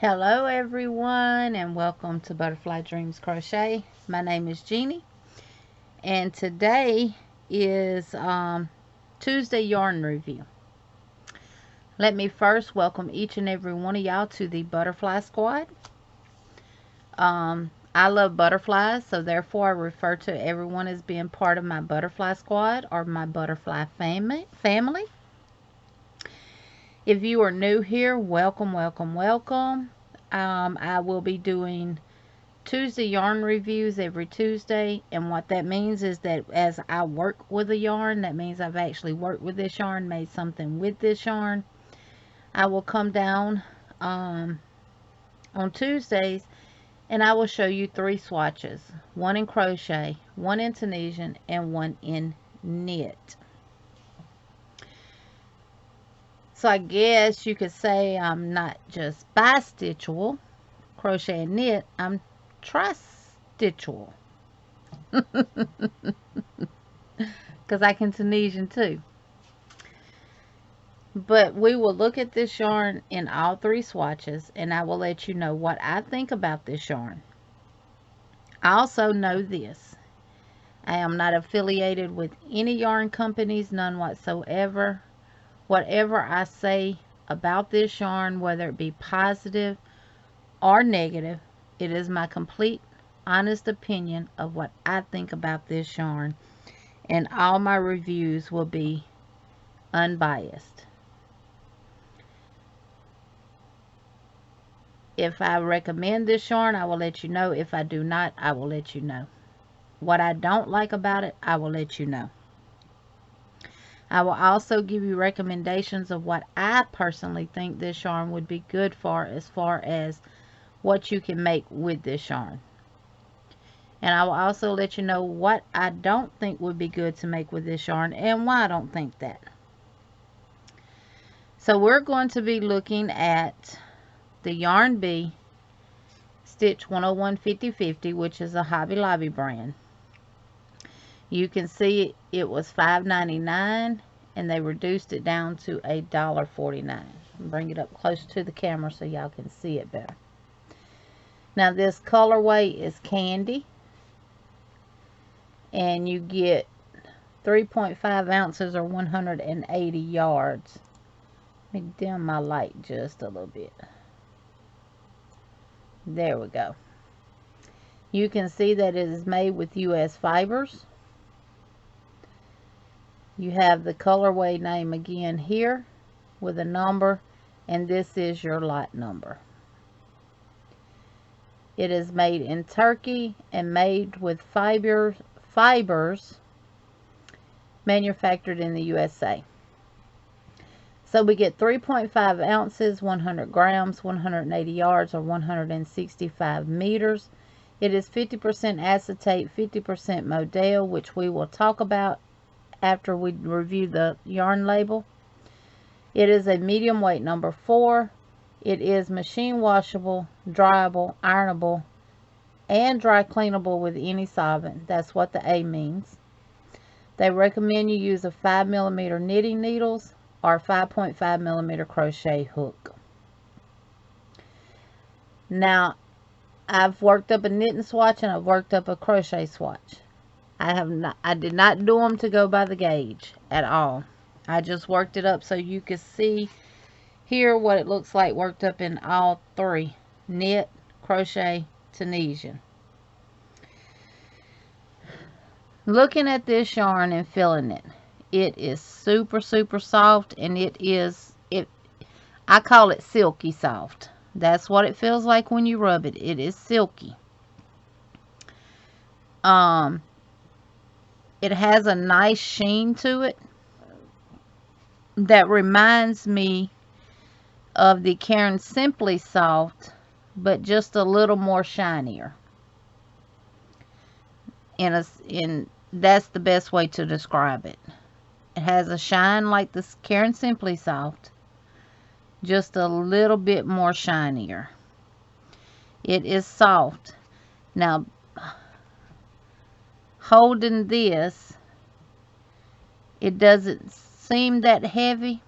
Hello everyone and welcome to Butterfly Dreams Crochet. My name is Jeannie and today is Tuesday yarn review. Let me first welcome each and every one of y'all to the Butterfly Squad. I love butterflies, so therefore I refer to everyone as being part of my Butterfly Squad or my Butterfly family. If you are new here, welcome. I will be doing Tuesday yarn reviews every Tuesday, and what that means is that as I work with a yarn, that means I've actually worked with this yarn, made something with this yarn. I will come down on Tuesdays and I will show you 3 swatches, one in crochet, one in Tunisian, and one in knit. So I guess you could say I'm not just bi-stitchual, crochet and knit, I'm tri-stitchual. Because I can Tunisian too. But we will look at this yarn in all 3 swatches and I will let you know what I think about this yarn. I also know this. I am not affiliated with any yarn companies, none whatsoever. Whatever I say about this yarn, whether it be positive or negative, it is my complete honest opinion of what I think about this yarn, and all my reviews will be unbiased. If I recommend this yarn, I will let you know. If I do not, I will let you know. What I don't like about it, I will let you know. I will also give you recommendations of what I personally think this yarn would be good for, as far as what you can make with this yarn. And I will also let you know what I don't think would be good to make with this yarn and why I don't think that. So we're going to be looking at the Yarn Bee Stitch 101 50/50, which is a Hobby Lobby brand. You can see it was $5.99 and they reduced it down to $1.49. Bring it up close to the camera so y'all can see it better. Now this colorway is Candy, and you get 3.5 ounces or 180 yards. Let me dim my light just a little bit. There we go. You can see that it is made with US fibers. You have the colorway name again here with a number, and this is your lot number. It is made in Turkey and made with fibers manufactured in the USA. So we get 3.5 ounces, 100 grams, 180 yards, or 165 meters. It is 50% acetate, 50% modal, which we will talk about after we review the yarn label. It is a medium weight number 4. It is machine washable, dryable, ironable, and dry cleanable with any solvent. That's what the A means. They recommend you use a 5mm knitting needles or 5.5mm crochet hook. Now, I've worked up a knitting swatch and I've worked up a crochet swatch. I did not do them to go by the gauge at all. I just worked it up so you can see here what it looks like worked up in all 3: knit, crochet, Tunisian. Looking at this yarn and feeling it, it is super soft, and I call it silky soft. That's what it feels like when you rub it. It is silky. It has a nice sheen to it that reminds me of the Caron Simply Soft, but just a little more shinier. And that's the best way to describe it. It has a shine like the Caron Simply Soft, just a little bit more shinier. It is soft. Now, holding this, it doesn't seem that heavy,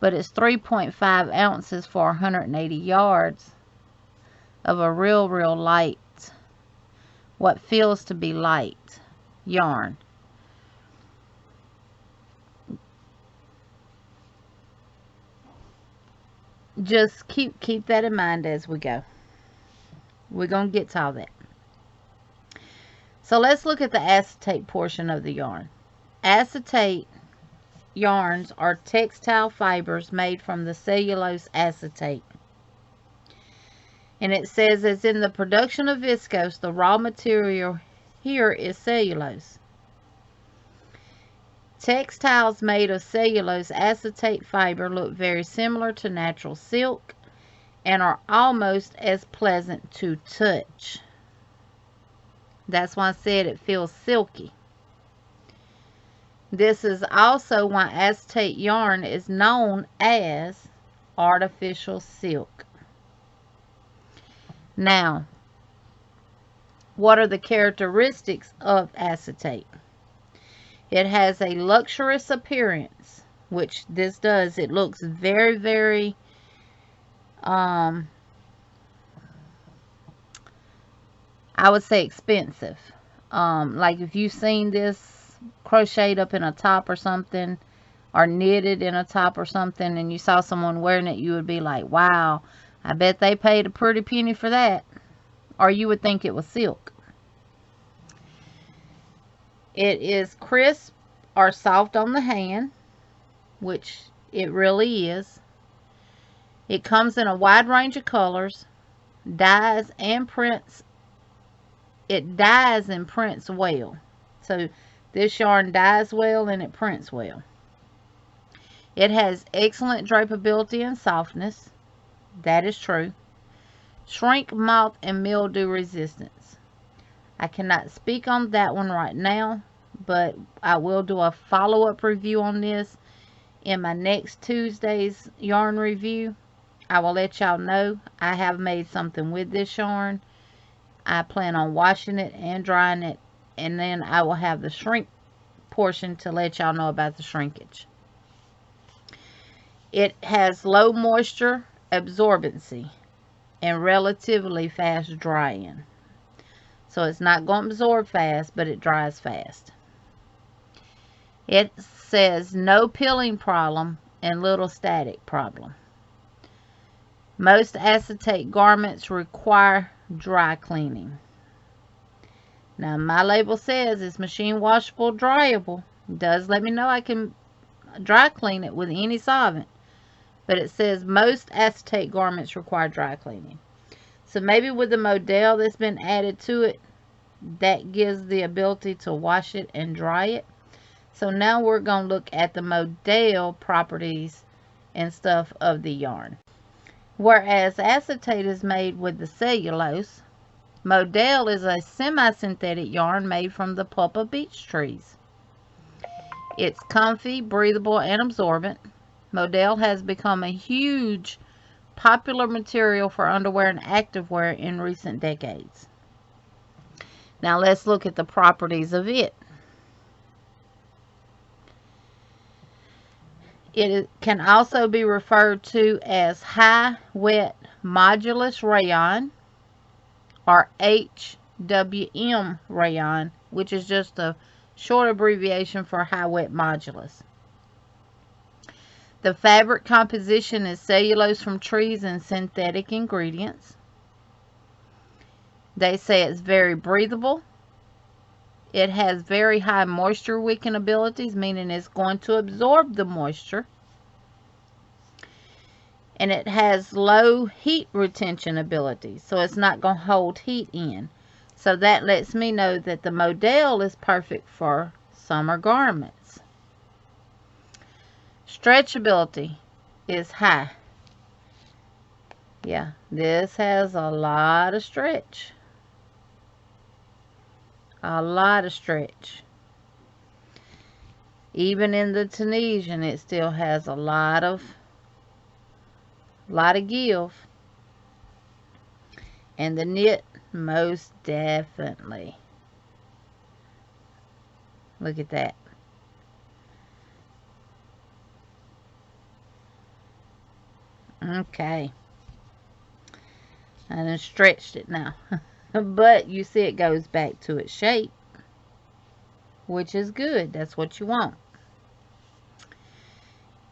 but it's 3.5 ounces for 180 yards of a real light, what feels to be light yarn. Just keep that in mind as we go. We're going to get to all that. So let's look at the acetate portion of the yarn. Acetate yarns are textile fibers made from the cellulose acetate. And it says, as in the production of viscose, the raw material here is cellulose. Textiles made of cellulose acetate fiber look very similar to natural silk and are almost as pleasant to touch. That's why I said it feels silky. This is also why acetate yarn is known as artificial silk. Now, what are the characteristics of acetate? It has a luxurious appearance, which this does. It looks very I would say expensive. Like if you've seen this crocheted up in a top or something, or knitted in a top or something, and you saw someone wearing it, you would be like, wow, I bet they paid a pretty penny for that. Or you would think it was silk. It is crisp or soft on the hand, which it really is. It comes in a wide range of colors, dyes and prints. It dyes and prints well. So this yarn dyes well and it prints well. It has excellent drapeability and softness. That is true. Shrink, moth, and mildew resistance. I cannot speak on that one right now, but I will do a follow-up review on this in my next Tuesday's yarn review. I will let y'all know I have made something with this yarn. I plan on washing it and drying it, and then I will have the shrink portion to let y'all know about the shrinkage. It has low moisture absorbency and relatively fast drying. So it's not going to absorb fast, but it dries fast. It says no peeling problem and little static problem. Most acetate garments require dry cleaning. Now my label says it's machine washable, dryable. It does let me know I can dry clean it with any solvent. But it says most acetate garments require dry cleaning. So maybe with the modal that's been added to it, that gives the ability to wash it and dry it. So now we're going to look at the modal properties and stuff of the yarn. Whereas acetate is made with the cellulose, modal is a semi-synthetic yarn made from the pulp of beech trees. It's comfy, breathable, and absorbent. Modal has become a huge popular material for underwear and activewear in recent decades. Now let's look at the properties of it. It can also be referred to as high wet modulus rayon, or HWM rayon, which is just a short abbreviation for high wet modulus. The fabric composition is cellulose from trees and synthetic ingredients. They say it's very breathable. It has very high moisture wicking abilities, meaning it's going to absorb the moisture. And it has low heat retention ability, so it's not going to hold heat in. So that lets me know that the modal is perfect for summer garments. Stretchability is high. Yeah, this has a lot of stretch. A lot of stretch. Even in the Tunisian, it still has a lot of give. And the knit, most definitely. Look at that. Okay. I done stretched it now. But you see it goes back to its shape, which is good. That's what you want.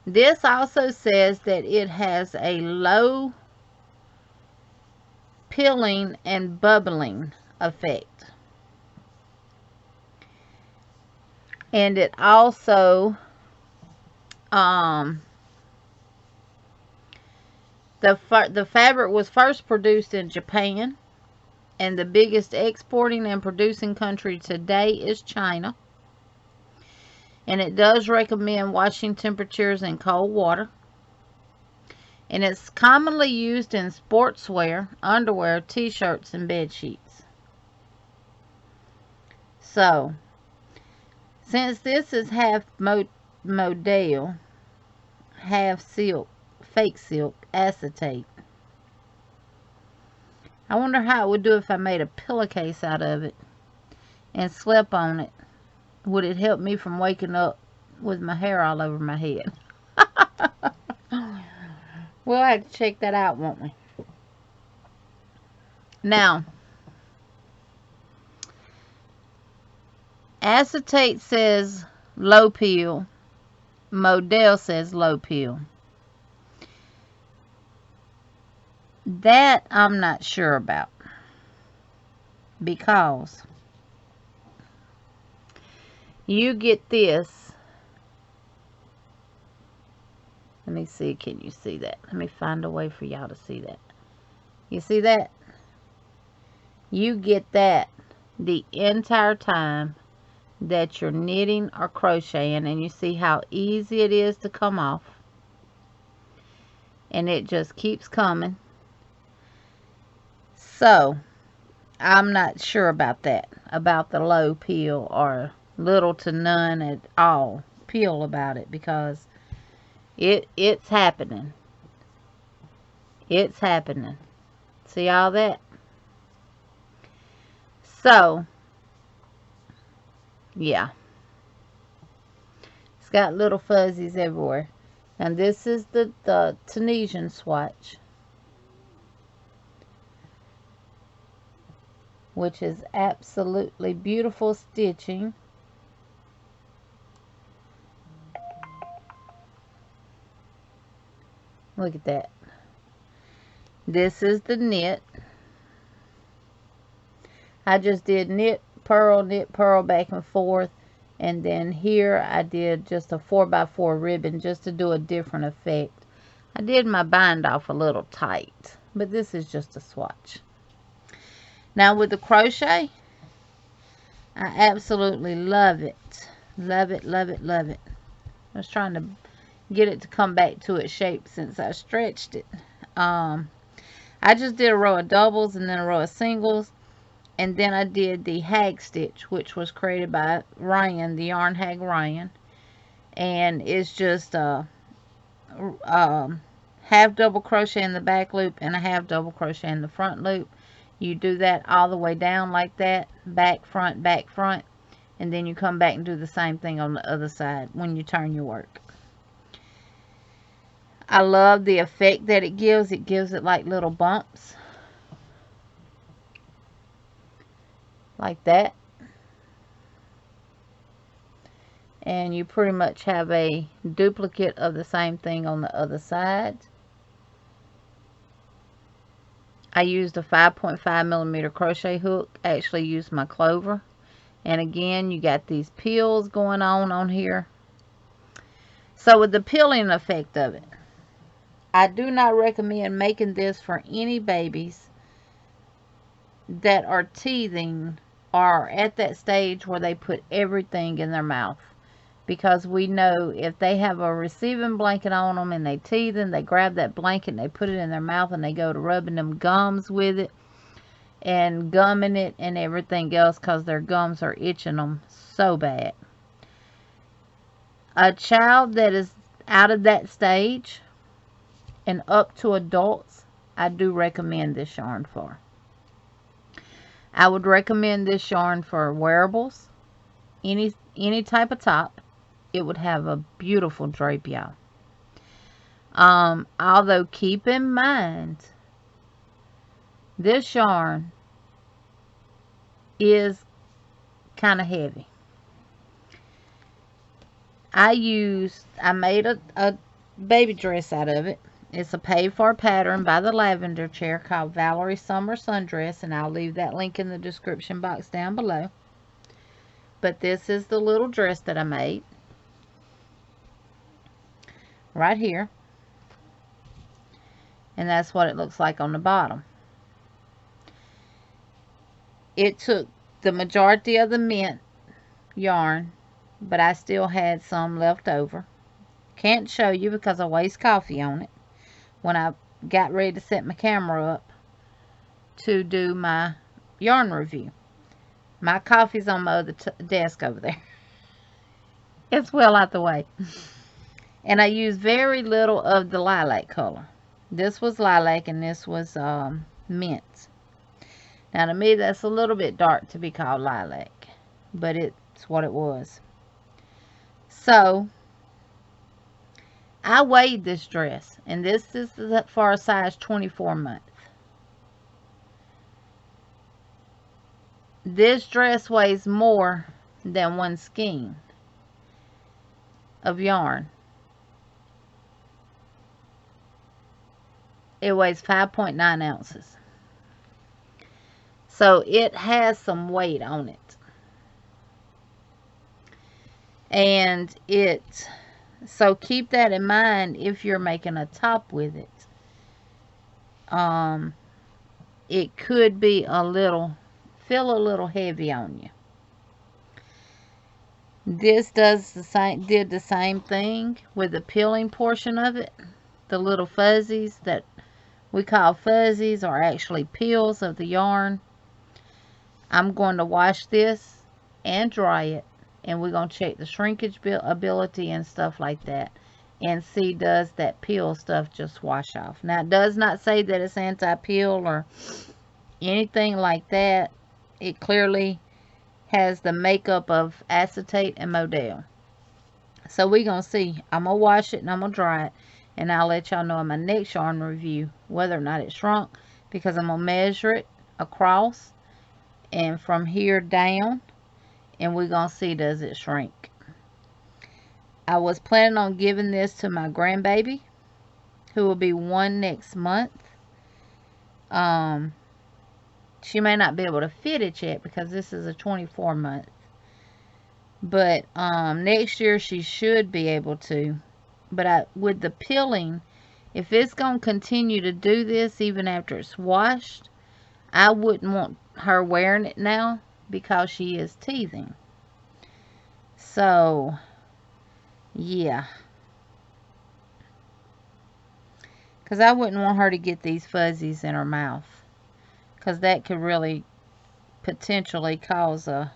This also says that it has a low pilling and bubbling effect. And it also the fabric was first produced in Japan, and the biggest exporting and producing country today is China. And it does recommend washing temperatures in cold water. And it's commonly used in sportswear, underwear, t-shirts, and bed sheets. So, since this is half modal, half silk, fake silk, acetate, I wonder how it would do if I made a pillowcase out of it and slept on it. Would it help me from waking up with my hair all over my head? We'll have to check that out, won't we? Now, acetate says low peel. Modal says low peel. That I'm not sure about, because you get this. Let me see, can you see that? Let me find a way for y'all to see that. You see that? You get that the entire time that you're knitting or crocheting, and you see how easy it is to come off. And it just keeps coming. So, I'm not sure about that, about the low peel or little to none at all peel about it, because it's happening. It's happening. See all that? So, yeah. It's got little fuzzies everywhere. And this is the Tunisian swatch, which is absolutely beautiful stitching. Look at that. This is the knit. I just did knit, purl, back and forth. And then here I did just a 4x4 ribbon just to do a different effect. I did my bind off a little tight, but this is just a swatch. Now with the crochet, I absolutely love it. Love it, love it, love it. I was trying to get it to come back to its shape since I stretched it. I just did a row of doubles and then a row of singles, and then I did the Hag Stitch, which was created by Ryan, the Yarn Hag Ryan, and it's just half double crochet in the back loop and a half double crochet in the front loop. You do that all the way down like that, back, front, and then you come back and do the same thing on the other side when you turn your work. I love the effect that it gives. It gives it like little bumps. Like that. And you pretty much have a duplicate of the same thing on the other side. I used a 5.5mm crochet hook. I actually used my clover. And again, you got these peels going on here. So with the peeling effect of it, I do not recommend making this for any babies that are teething or at that stage where they put everything in their mouth. Because we know if they have a receiving blanket on them and they teeth and they grab that blanket and they put it in their mouth and they go to rubbing them gums with it and gumming it and everything else because their gums are itching them so bad. A child that is out of that stage and up to adults, I do recommend this yarn for. I would recommend this yarn for wearables, any type of top. It would have a beautiful drape, y'all. Although keep in mind, this yarn is kind of heavy. I made a baby dress out of it. It's a paid for pattern by the Lavendar chair called Valerie Summer Sundress, and I'll leave that link in the description box down below. But this is the little dress that I made right here, and that's what it looks like on the bottom. It took the majority of the mint yarn, but I still had some left over. Can't show you because I waste coffee on it when I got ready to set my camera up to do my yarn review. My coffee's on my other desk over there. It's well out the way. And I used very little of the lilac color. This was lilac and this was mint. Now to me that's a little bit dark to be called lilac, but it's what it was. So I weighed this dress, and this is for a size 24 month. This dress weighs more than one skein of yarn. It weighs 5.9 ounces. So it has some weight on it. And so keep that in mind if you're making a top with it. It could be feel a little heavy on you. This did the same thing with the peeling portion of it. The little fuzzies that we call fuzzies are actually peels of the yarn. I'm going to wash this and dry it, and we're going to check the shrinkage ability and stuff like that, and see does that peel stuff just wash off. Now it does not say that it's anti-peel or anything like that. It clearly has the makeup of acetate and modal. So we're going to see. I'm going to wash it and I'm going to dry it, and I'll let y'all know in my next yarn review whether or not it shrunk, because I'm going to measure it across and from here down, and we're going to see does it shrink. I was planning on giving this to my grandbaby, who will be 1 next month. She may not be able to fit it yet because this is a 24 month. But next year she should be able to. But with the peeling, if it's going to continue to do this even after it's washed, I wouldn't want her wearing it now because she is teething. So, yeah. Because I wouldn't want her to get these fuzzies in her mouth, because that could really potentially cause a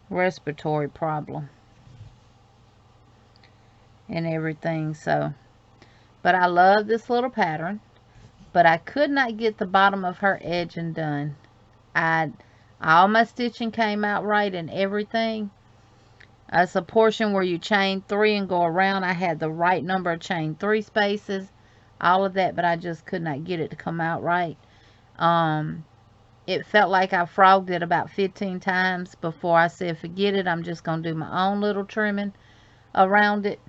respiratory problem and everything. So, but I love this little pattern, but I could not get the bottom of her edging done. All my stitching came out right and everything. It's a portion where you chain 3 and go around. I had the right number of chain 3 spaces, all of that, but I just could not get it to come out right. It felt like I frogged it about 15 times before I said forget it, I'm just going to do my own little trimming around it.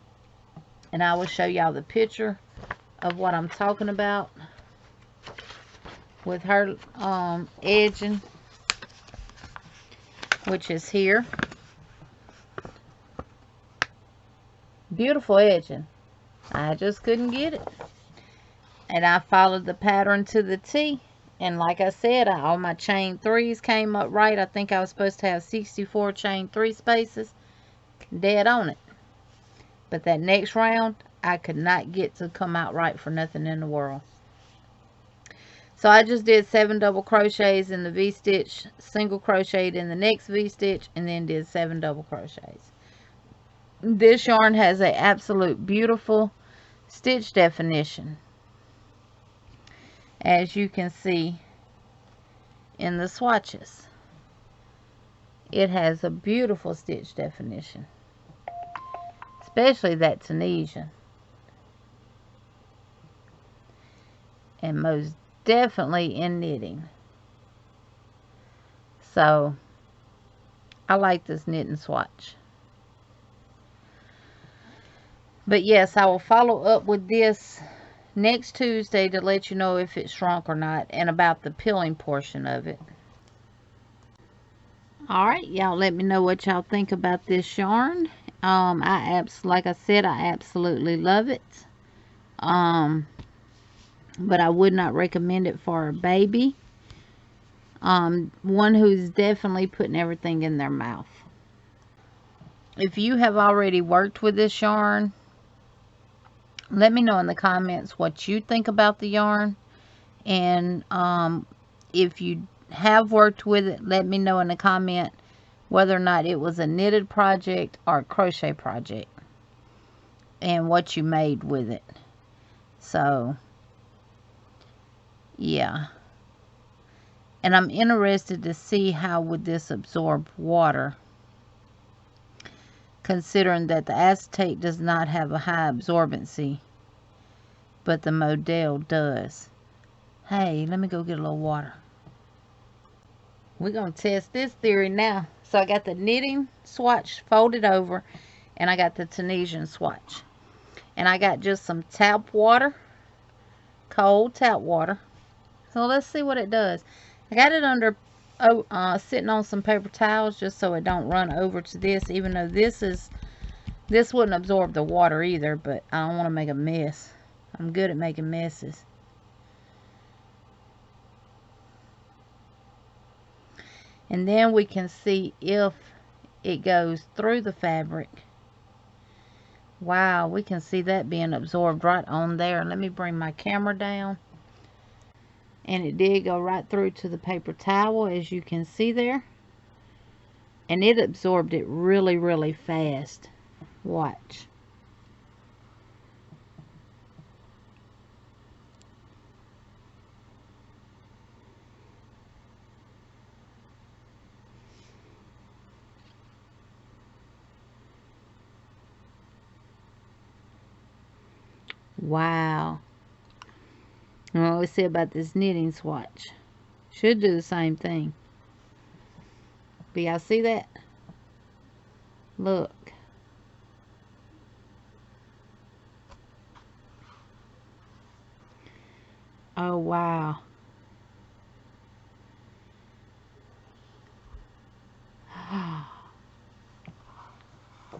And I will show y'all the picture of what I'm talking about with her edging, which is here. Beautiful edging. I just couldn't get it. And I followed the pattern to the T. And like I said, all my chain 3s came up right. I think I was supposed to have 64 chain 3 spaces. Dead on it. But that next round, I could not get to come out right for nothing in the world. So I just did 7 double crochets in the V-stitch, single crocheted in the next V-stitch, and then did 7 double crochets. This yarn has an absolute beautiful stitch definition, as you can see in the swatches. It has a beautiful stitch definition, especially that Tunisian. and most definitely in knitting. So I like this knitting swatch. But yes, I will follow up with this next Tuesday to let you know if it shrunk or not, and about the peeling portion of it. Alright, y'all let me know what y'all think about this yarn. Like I said, I absolutely love it. But I would not recommend it for a baby. One who's definitely putting everything in their mouth. If you have already worked with this yarn, let me know in the comments what you think about the yarn. And if you have worked with it, let me know in the comment whether or not it was a knitted project or a crochet project, and what you made with it. So yeah, and I'm interested to see how would this absorb water, considering that the acetate does not have a high absorbency, but the modal does. Hey, let me go get a little water. We're going to test this theory now. So I got the knitting swatch folded over, and I got the Tunisian swatch. And I got just some tap water, cold tap water. So let's see what it does. I got it under, sitting on some paper towels just so it don't run over to this, even though this wouldn't absorb the water either, but I don't want to make a mess. I'm good at making messes. And then we can see if it goes through the fabric. Wow, we can see that being absorbed right on there. Let me bring my camera down. And it did go right through to the paper towel, as you can see there. And it absorbed it really, really fast. Watch. Wow. Well, let's see about this knitting swatch. Should do the same thing. Do y'all see that? Look. Oh, wow.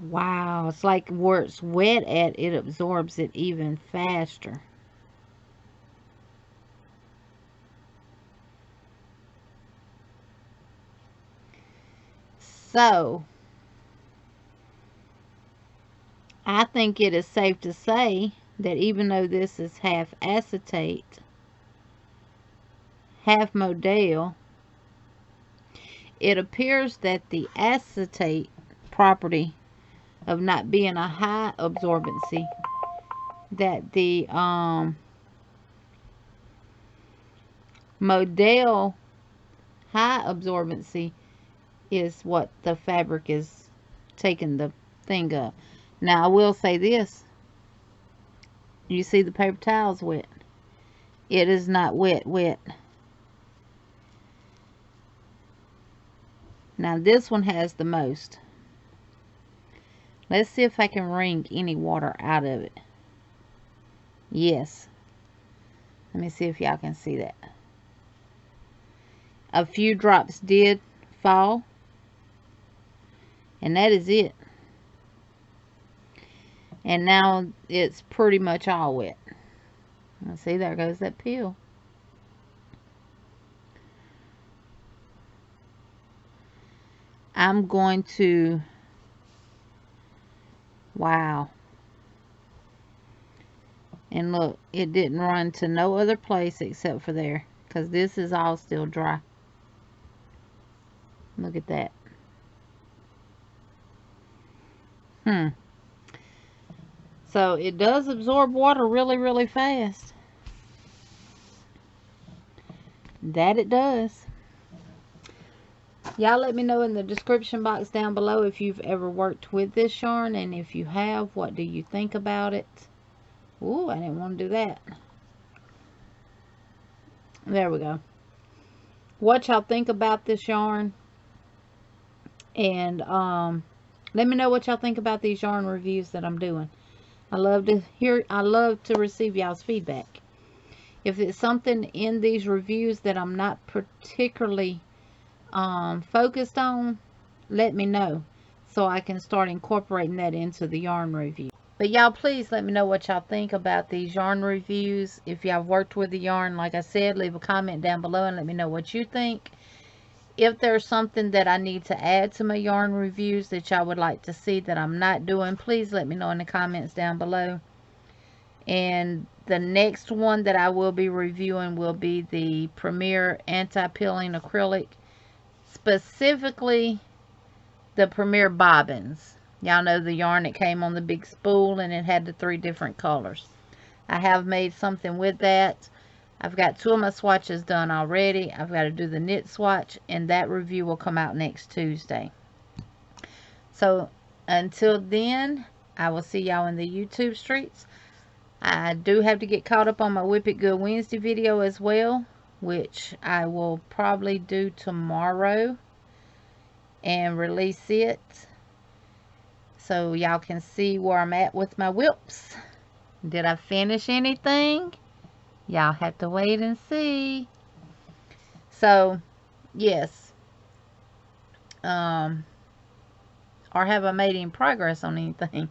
Wow. It's like where it's wet at, it absorbs it even faster. So, I think it is safe to say that even though this is half acetate, half modal, it appears that the acetate property of not being a high absorbency, that the modal high absorbency is what the fabric is taking the thing up. Now I will say this, you see the paper towel's wet. It is not wet. Now this one has the most. Let's see if I can wring any water out of it. Yes. Let me see if y'all can see that. A few drops did fall. And that is it. And now it's pretty much all wet. See, there goes that peel. I'm going to... Wow. And look, it didn't run to no other place except for there, because this is all still dry. Look at that. So it does absorb water really, really fast. That it does. Y'all let me know in the description box down below if you've ever worked with this yarn, and if you have, what do you think about it? Ooh, I didn't want to do that. There we go. What y'all think about this yarn, and let me know what y'all think about these yarn reviews that I'm doing. I love to receive y'all's feedback. If it's something in these reviews that I'm not particularly focused on, let me know so I can start incorporating that into the yarn review. But y'all, please let me know what y'all think about these yarn reviews. If y'all worked with the yarn, like I said, leave a comment down below and let me know what you think. If there's something that I need to add to my yarn reviews that y'all would like to see that I'm not doing, please let me know in the comments down below. And the next one that I will be reviewing will be the Premier Anti-Peeling Acrylic, specifically the Premier Bobbins. Y'all know the yarn that came on the big spool and it had the 3 different colors. I have made something with that. I've got 2 of my swatches done already. I've got to do the knit swatch, and that review will come out next Tuesday. So until then, I will see y'all in the YouTube streets. I do have to get caught up on my Whip It Good Wednesday video as well, which I will probably do tomorrow and release it so y'all can see where I'm at with my whips. Did I finish anything? Y'all have to wait and see. So yes, or have I made any progress on anything?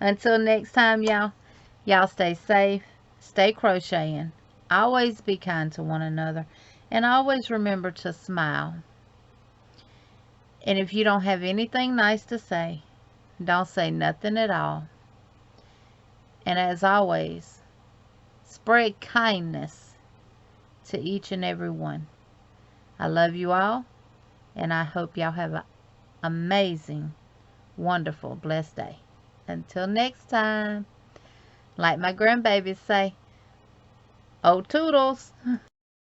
Until next time, y'all stay safe, stay crocheting, always be kind to one another, and always remember to smile. And if you don't have anything nice to say, don't say nothing at all. And as always, spread kindness to each and every one. I love you all, and I hope y'all have an amazing, wonderful, blessed day. Until next time, like my grandbabies say, oh toodles.